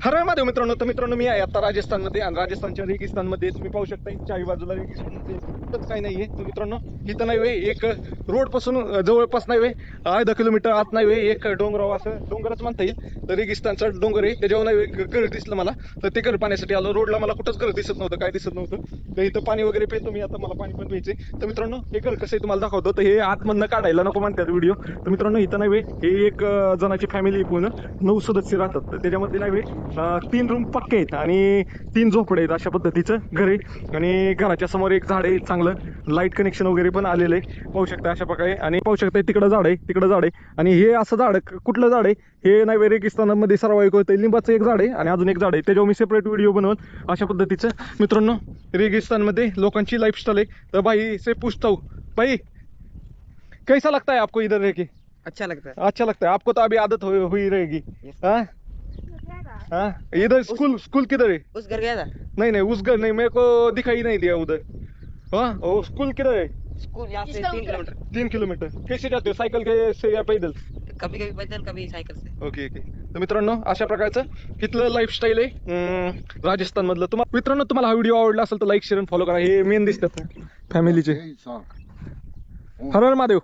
हर महादेव मित्रांनो. तर मित्रांनो मी आहे आता राजस्थानमध्ये आणि राजस्थानच्या रेगिस्तानमध्ये तुम्ही पाहू शकता चारी बाजूला रेगिस्तानमध्ये कुठंच काही नाहीये. तर मित्रांनो इथं नाही वे एक रोड पासून जवळपास नाही वे अर्धा किलोमीटर आत नाही वे एक डोंगराव असं डोंगरच म्हणता येईल. तर रेगिस्तानचा डोंगर आहे त्याच्यावर नाही घर दिसलं मला. तर ते घर पाण्यासाठी आलो. रोडला मला कुठंच घर दिसत नव्हतं काय दिसत नव्हतं. तर इथं पाणी वगैरे पितो मी आता. मला पाणी पण प्यायचे. तर मित्रांनो हे घर कसं आहे तुम्हाला दाखवतो. तर हे आतमधनं काढायला नको म्हणतात व्हिडिओ. तर मित्रांनो इथं नाही वे हे एक जणाची फॅमिली पूर्ण 9 सदस्य राहतात. तर त्याच्यामध्ये नाही वे 3 रूम पक्के आहेत आणि 3 झोपडे आहेत. अशा पद्धतीचं घर आहे आणि घराच्या समोर एक झाड आहे चांगलं लाईट कनेक्शन वगैरे पण आलेलं आहे पाहू शकता अशा प्रकारे. आणि पाहू शकता तिकडं झाड आहे तिकडं झाड आहे आणि हे असं झाड कुठलं झाड आहे हे नाही वे रेगिस्तानामध्ये सर्वाइक होतं. लिंबाचं एक झाड आहे आणि अजून एक झाड आहे त्याच्यावर मी सेपरेट व्हिडिओ बनवून अशा पद्धतीचं. मित्रांनो रेगिस्तानमध्ये लोकांची लाईफस्टाईल आहे. तर भाई से पूछता हूँ भाई कैसा लगता है आपको इधर रह के? अच्छा लगता है। अच्छा लगता है आपको तो अभी आदत हुई रहेगी. हाँ हाँ इधर स्कूल किधर है? उस घर गया था नहीं नहीं उस घर नहीं मेरे को दिखाई नहीं दिया उधर. हाँ वो स्कूल किधर है? स्कूल यहाँ से 3 किलोमीटर। 3 किलोमीटर. कैसे जाते हो सायकल के से या पैदल? कभी कभी पैदल कभी सायकल से। Okay okay. तर मित्रांनो अशा प्रकारचं इथलं लाईफस्टाईल आहे राजस्थान मधलं. तुम्हाला मित्रांनो तुम्हाला हा व्हिडिओ आवडला असेल तर लाईक शेअर फॉलो करा. हे मेन दिसतात फॅमिलीचे. हर हर महादेव.